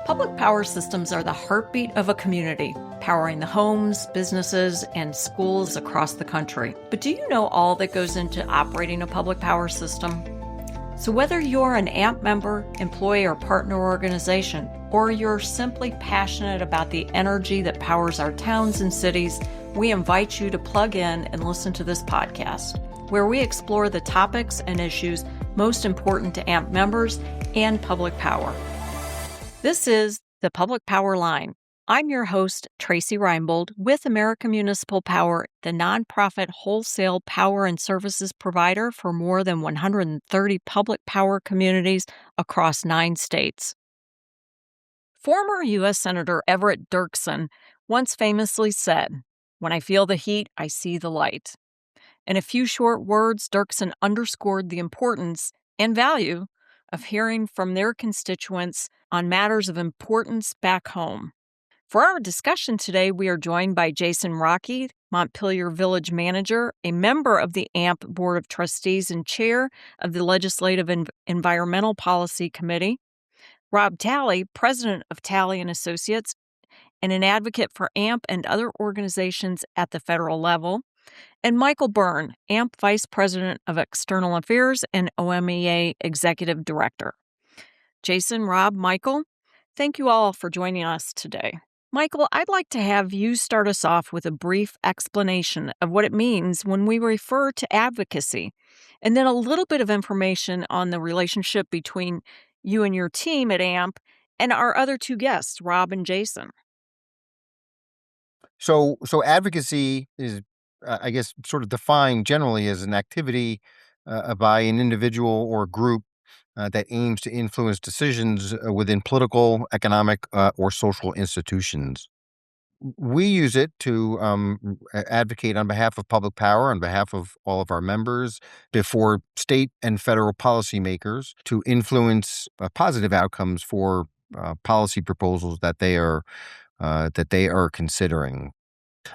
Public power systems are the heartbeat of a community, powering the homes, businesses, and schools across the country. But do you know all that goes into operating a public power system? So whether you're an AMP member, employee, or partner organization, or you're simply passionate about the energy that powers our towns and cities, we invite you to plug in and listen to this podcast, where we explore the topics and issues most important to AMP members and public power. This is the Public Power Line. I'm your host, Tracy Reinbold, with American Municipal Power, the nonprofit wholesale power and services provider for more than 130 public power communities across 9 states. Former U.S. Senator Everett Dirksen once famously said, "When I feel the heat, I see the light." In a few short words, Dirksen underscored the importance and value of hearing from their constituents on matters of importance back home. For our discussion today, we are joined by Jason Rockey, Montpelier Village Manager, a member of the AMP Board of Trustees and Chair of the Legislative and Environmental Policy Committee, Rob Talley, President of Talley and Associates, and an advocate for AMP and other organizations at the federal level, and Michael Beirne, AMP Vice President of External Affairs and OMEA Executive Director. Jason, Rob, Michael, thank you all for joining us today. Michael, I'd like to have you start us off with a brief explanation of what it means when we refer to advocacy, and then a little bit of information on the relationship between you and your team at AMP and our other 2 guests, Rob and Jason. So advocacy is, I guess, sort of defined generally as an activity by an individual or group that aims to influence decisions within political, economic, or social institutions. We use it to advocate on behalf of public power, on behalf of all of our members, before state and federal policymakers to influence positive outcomes for policy proposals that they are considering.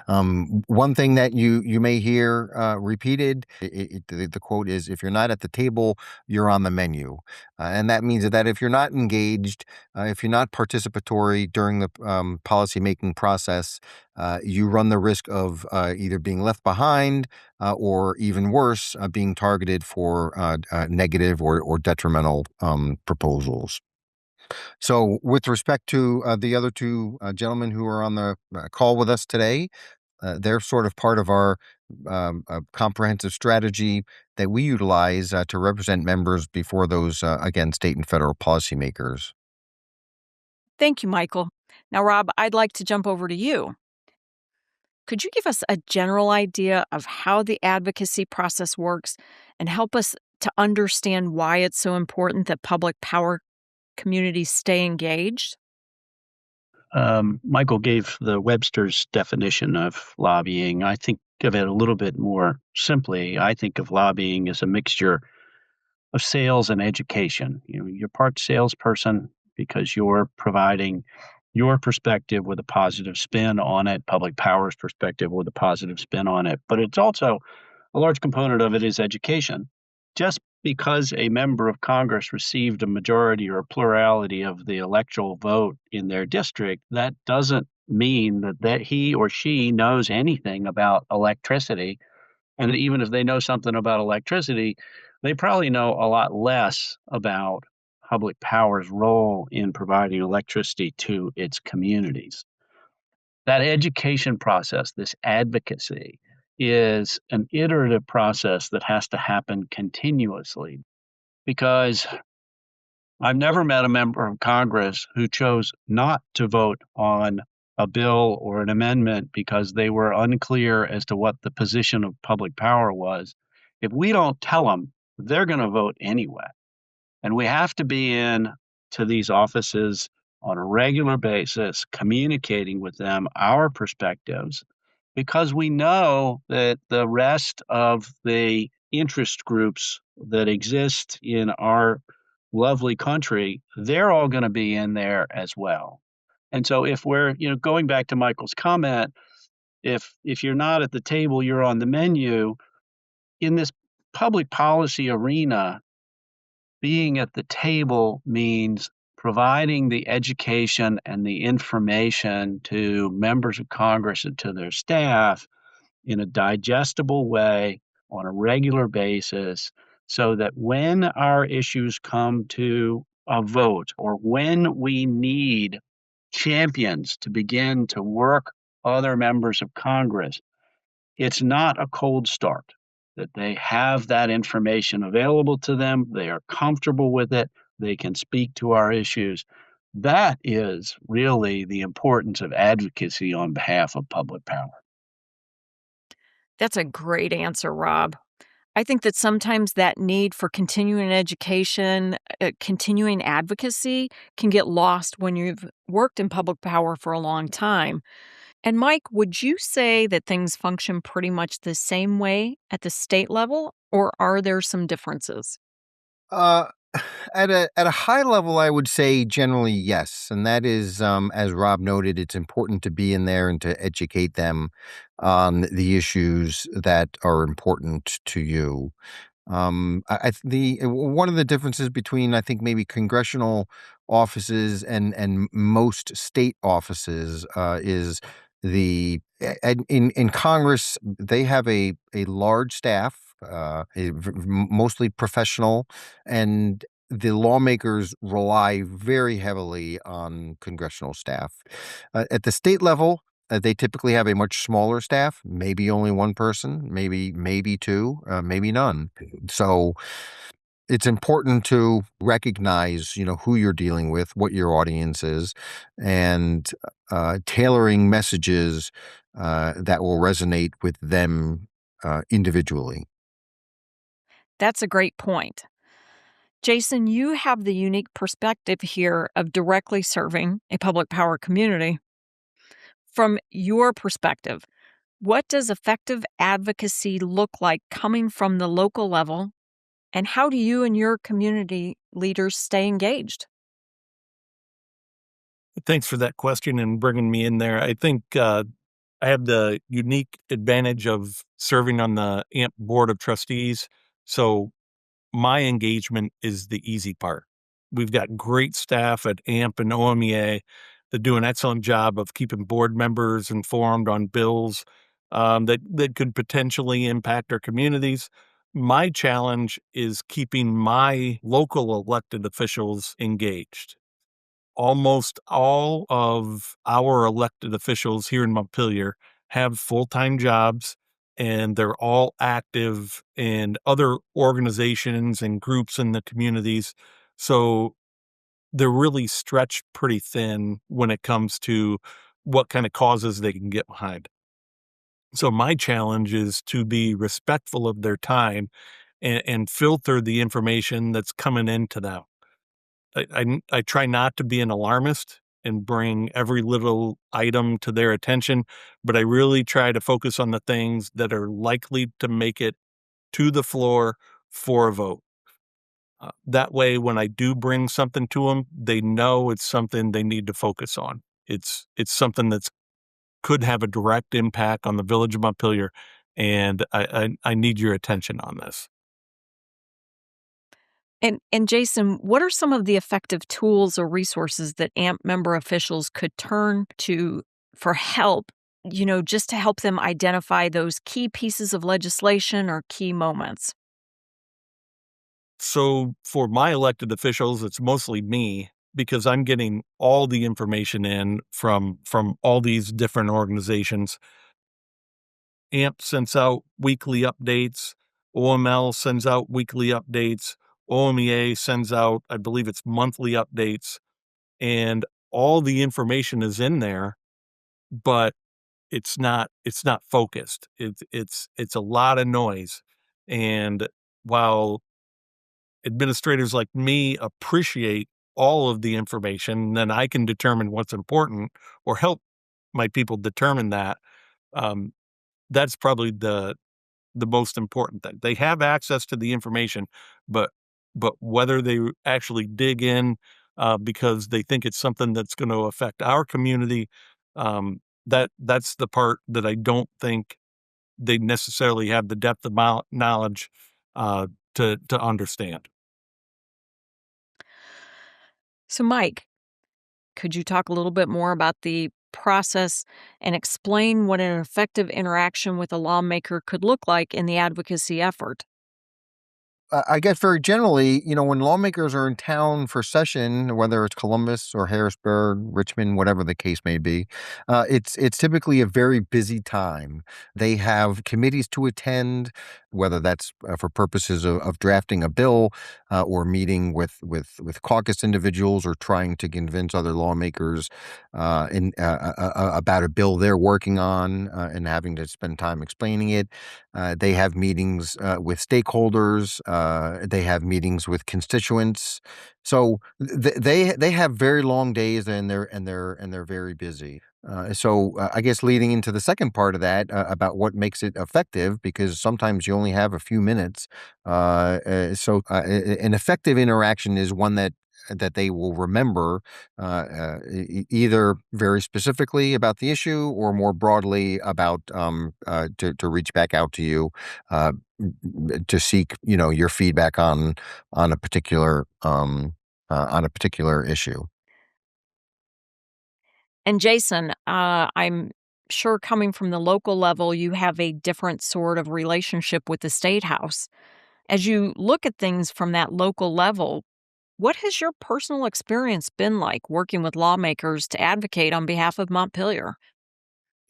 One thing that you may hear repeated, the quote is, "If you're not at the table, you're on the menu." And that means that if you're not engaged, if you're not participatory during the policymaking process, you run the risk of either being left behind or, even worse, being targeted for negative or detrimental proposals. So with respect to the other 2 gentlemen who are on the call with us today, they're sort of part of our comprehensive strategy that we utilize to represent members before those, again, state and federal policymakers. Thank you, Michael. Now, Rob, I'd like to jump over to you. Could you give us a general idea of how the advocacy process works and help us to understand why it's so important that public power communities stay engaged? Michael gave the Webster's definition of lobbying. I think of it a little bit more simply. I think of lobbying as a mixture of sales and education. You're part salesperson because you're providing your perspective with a positive spin on it, public power's perspective with a positive spin on it. But it's also a large component of it is education. Just because a member of Congress received a majority or a plurality of the electoral vote in their district, that doesn't mean that he or she knows anything about electricity. And even if they know something about electricity, they probably know a lot less about public power's role in providing electricity to its communities. That education process, this advocacy, is an iterative process that has to happen continuously, because I've never met a member of Congress who chose not to vote on a bill or an amendment because they were unclear as to what the position of public power was. If we don't tell them, they're going to vote anyway. And we have to be in to these offices on a regular basis, communicating with them our perspectives, because we know that the rest of the interest groups that exist in our lovely country, they're all going to be in there as well. And so if we're, going back to Michael's comment, if you're not at the table, you're on the menu. In this public policy arena, being at the table means providing the education and the information to members of Congress and to their staff in a digestible way on a regular basis so that when our issues come to a vote or when we need champions to begin to work other members of Congress, it's not a cold start, that they have that information available to them, they are comfortable with it, they can speak to our issues. That is really the importance of advocacy on behalf of public power. That's a great answer, Rob. I think that sometimes that need for continuing education, continuing advocacy can get lost when you've worked in public power for a long time. And Mike, would you say that things function pretty much the same way at the state level, or are there some differences? Uh, at a high level, I would say generally yes, and that is, as Rob noted, it's important to be in there and to educate them on the issues that are important to you. The one of the differences between, I think, maybe congressional offices and most state offices is in Congress they have a large staff, mostly professional, and the lawmakers rely very heavily on congressional staff. At the state level, they typically have a much smaller staff, maybe only one person, maybe two, maybe none. So it's important to recognize, who you're dealing with, what your audience is, and tailoring messages that will resonate with them individually. That's a great point. Jason, you have the unique perspective here of directly serving a public power community. From your perspective, what does effective advocacy look like coming from the local level, and how do you and your community leaders stay engaged? Thanks for that question and bringing me in there. I think I have the unique advantage of serving on the AMP Board of Trustees. So my engagement is the easy part. We've got great staff at AMP and OMEA that do an excellent job of keeping board members informed on bills that could potentially impact our communities. My challenge is keeping my local elected officials engaged. Almost all of our elected officials here in Montpelier have full-time jobs, and they're all active in other organizations and groups in the communities. So they're really stretched pretty thin when it comes to what kind of causes they can get behind. So my challenge is to be respectful of their time and filter the information that's coming into them. I try not to be an alarmist and bring every little item to their attention, but I really try to focus on the things that are likely to make it to the floor for a vote. That way, when I do bring something to them, they know it's something they need to focus on. It's something that's could have a direct impact on the village of Montpelier, and I need your attention on this. And Jason, what are some of the effective tools or resources that AMP member officials could turn to for help, just to help them identify those key pieces of legislation or key moments? So for my elected officials, it's mostly me because I'm getting all the information in from all these different organizations. AMP sends out weekly updates. OML sends out weekly updates. OMEA sends out, I believe it's monthly updates, and all the information is in there, but it's not focused. It's a lot of noise. And while administrators like me appreciate all of the information, then I can determine what's important or help my people determine that. Um, that's probably the most important thing. They have access to the information, but whether they actually dig in because they think it's something that's going to affect our community, that's the part that I don't think they necessarily have the depth of knowledge uh, to understand. So, Mike, could you talk a little bit more about the process and explain what an effective interaction with a lawmaker could look like in the advocacy effort? I guess very generally, when lawmakers are in town for session, whether it's Columbus or Harrisburg, Richmond, whatever the case may be, it's typically a very busy time. They have committees to attend, whether that's for purposes of drafting a bill or meeting with caucus individuals or trying to convince other lawmakers about a bill they're working on and having to spend time explaining it. They have meetings with stakeholders. They have meetings with constituents. So they have very long days, and they're very busy. I guess leading into the second part of that about what makes it effective, because sometimes you only have a few minutes. An effective interaction is one that they will remember either very specifically about the issue or more broadly about to reach back out to you uh, to seek your feedback on a particular issue. And Jason, I'm sure coming from the local level, you have a different sort of relationship with the State House. As you look at things from that local level, what has your personal experience been like working with lawmakers to advocate on behalf of Montpelier?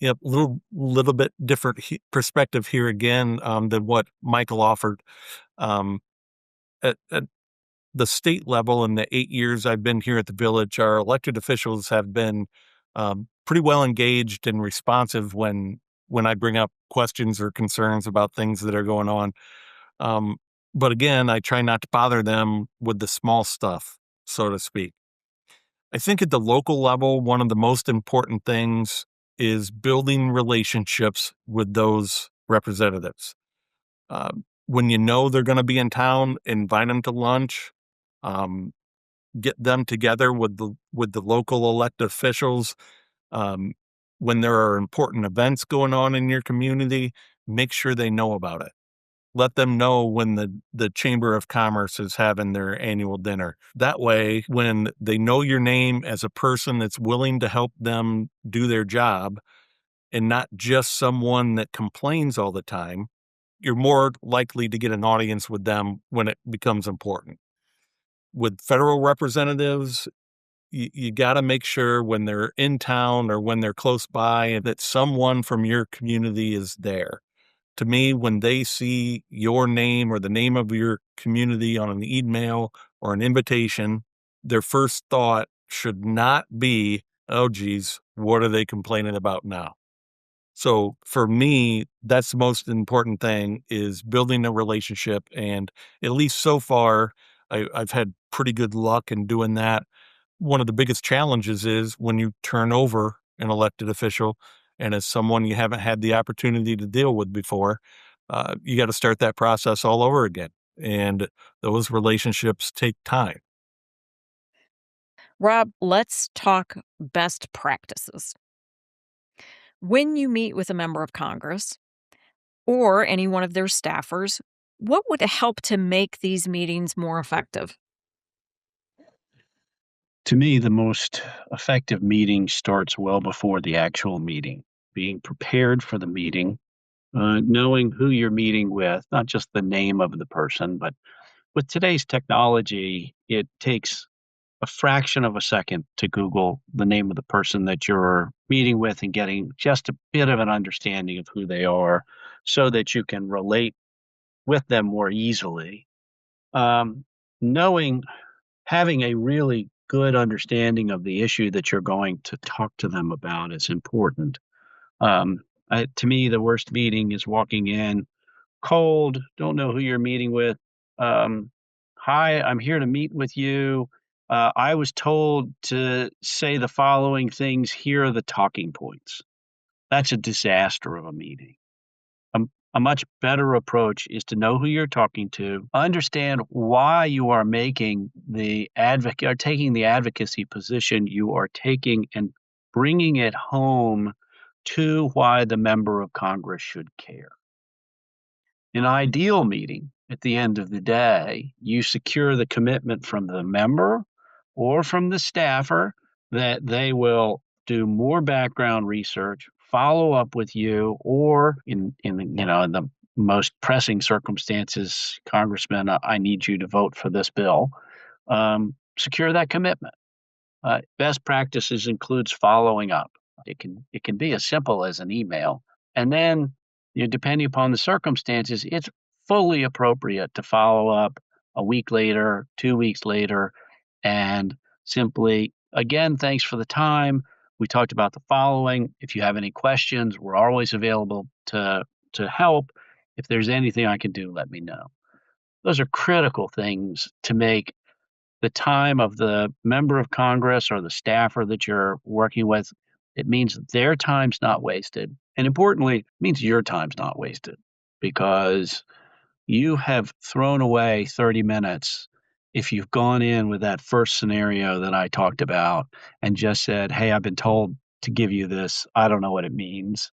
Yep, little bit different perspective here again than what Michael offered. Um, at the state level, in the 8 years I've been here at the village, our elected officials have been pretty well engaged and responsive when I bring up questions or concerns about things that are going on. Um, but again, I try not to bother them with the small stuff, so to speak. I think at the local level, one of the most important things is building relationships with those representatives. When you know they're going to be in town, invite them to lunch, um, get them together with the local elected officials. Um, when there are important events going on in your community, make sure they know about it. Let them know when the Chamber of Commerce is having their annual dinner. That way, when they know your name as a person that's willing to help them do their job and not just someone that complains all the time, you're more likely to get an audience with them when it becomes important. With federal representatives, you got to make sure when they're in town or when they're close by that someone from your community is there. To me, when they see your name or the name of your community on an email or an invitation, their first thought should not be, oh, geez, what are they complaining about now? So for me, that's the most important thing, is building a relationship. And at least so far, I've had pretty good luck in doing that. One of the biggest challenges is when you turn over an elected official, and as someone you haven't had the opportunity to deal with before, you got to start that process all over again. And those relationships take time. Rob, let's talk best practices. When you meet with a member of Congress or any one of their staffers, what would help to make these meetings more effective? To me, the most effective meeting starts well before the actual meeting. Being prepared for the meeting, knowing who you're meeting with, not just the name of the person, but with today's technology, it takes a fraction of a second to Google the name of the person that you're meeting with and getting just a bit of an understanding of who they are so that you can relate with them more easily. Um, knowing, having a really good understanding of the issue that you're going to talk to them about is important. Um, to me, the worst meeting is walking in cold, don't know who you're meeting with. Um, Hi, I'm here to meet with you. I was told to say the following things. Here are the talking points. That's a disaster of a meeting. A much better approach is to know who you're talking to, understand why you are making the advocate or taking the advocacy position you are taking, and bringing it home to why the member of Congress should care. An ideal meeting, at the end of the day, you secure the commitment from the member or from the staffer that they will do more background research, follow up with you, or in the most pressing circumstances, Congressman, I need you to vote for this bill. Secure that commitment. Best practices includes following up. It can be as simple as an email, and then depending upon the circumstances, it's fully appropriate to follow up a week later, 2 weeks later, and simply, again, thanks for the time. We talked about the following. If you have any questions, we're always available to help. If there's anything I can do, let me know. Those are critical things to make the time of the member of Congress or the staffer that you're working with. It means their time's not wasted. And importantly, it means your time's not wasted, because you have thrown away 30 minutes if you've gone in with that first scenario that I talked about and just said, hey, I've been told to give you this. I don't know what it means.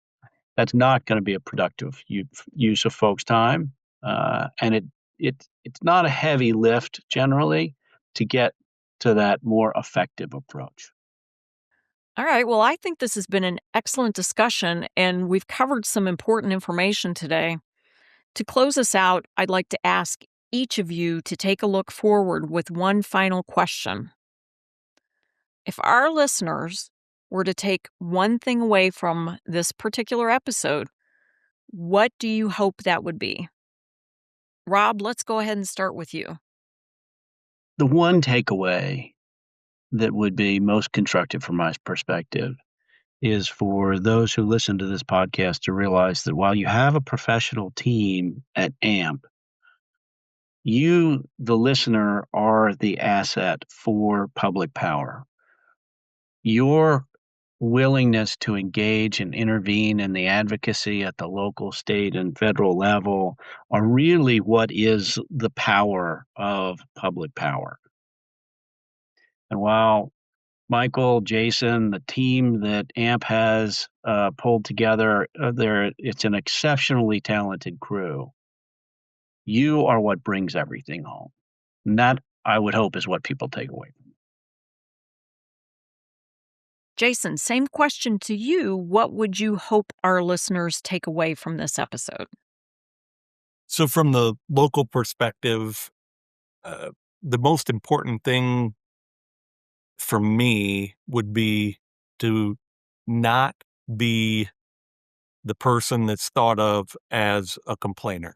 That's not going to be a productive use of folks' time. And it's not a heavy lift generally to get to that more effective approach. All right. Well, I think this has been an excellent discussion, and we've covered some important information today. To close us out, I'd like to ask each of you to take a look forward with one final question. If our listeners were to take one thing away from this particular episode, what do you hope that would be? Rob, let's go ahead and start with you. The one takeaway that would be most constructive from my perspective is for those who listen to this podcast to realize that while you have a professional team at AMP, you, the listener, are the asset for public power. Your willingness to engage and intervene in the advocacy at the local, state, and federal level are really what is the power of public power. And while Michael, Jason, the team that AMP has pulled together, it's an exceptionally talented crew. You are what brings everything home. And that, I would hope, is what people take away from it. Jason, same question to you. What would you hope our listeners take away from this episode? So from the local perspective, the most important thing for me would be to not be the person that's thought of as a complainer.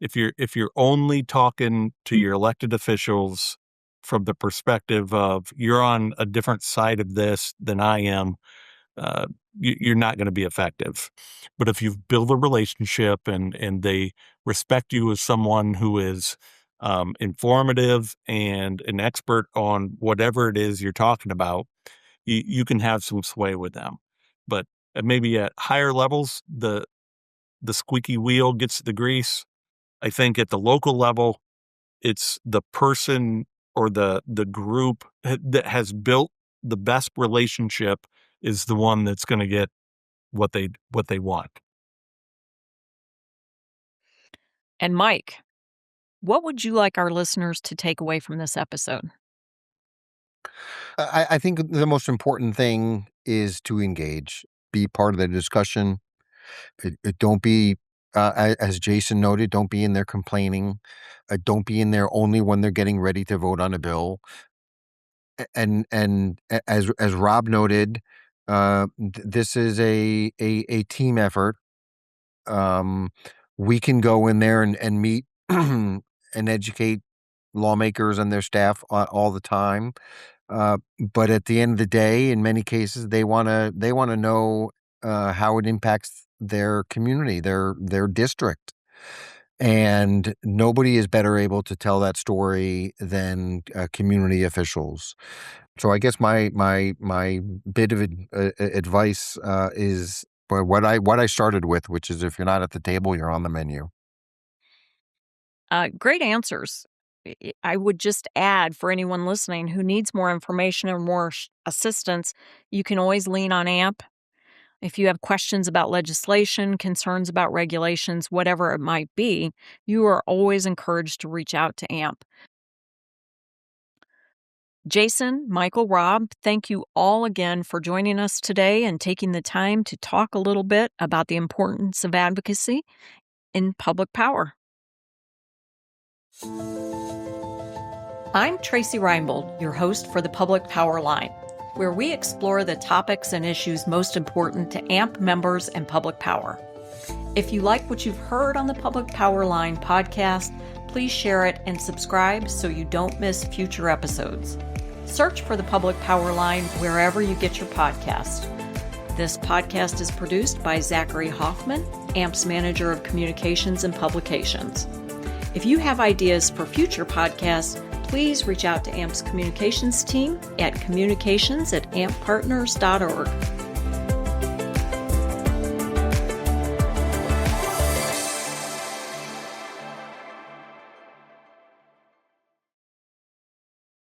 If you're only talking to your elected officials from the perspective of you're on a different side of this than I am, you're not going to be effective. But if you've built a relationship and they respect you as someone who is informative and an expert on whatever it is you're talking about, you can have some sway with them. But maybe at higher levels, the squeaky wheel gets the grease. I think at the local level, it's the person or the group that has built the best relationship is the one that's going to get what they want. And Mike, what would you like our listeners to take away from this episode? I think the most important thing is to engage, be part of the discussion. Don't be, as Jason noted, don't be in there complaining. Don't be in there only when they're getting ready to vote on a bill. And as Rob noted, this is a team effort. We can go in there and meet and educate lawmakers and their staff all the time. But at the end of the day, in many cases, they want to know how it impacts their community, their district. And nobody is better able to tell that story than community officials. So I guess my bit of advice is what I started with, which is if you're not at the table, you're on the menu. Great answers. I would just add for anyone listening who needs more information or more assistance, you can always lean on AMP. If you have questions about legislation, concerns about regulations, whatever it might be, you are always encouraged to reach out to AMP. Jason, Michael, Rob, thank you all again for joining us today and taking the time to talk a little bit about the importance of advocacy in public power. I'm Tracy Reinbold, your host for the Public Power Line, where we explore the topics and issues most important to AMP members and public power. If you like what you've heard on the Public Power Line podcast, please share it and subscribe so you don't miss future episodes. Search for the Public Power Line wherever you get your podcast. This podcast is produced by Zachary Hoffman, AMP's Manager of Communications and Publications. If you have ideas for future podcasts, please reach out to AMP's communications team at communications@amppartners.org.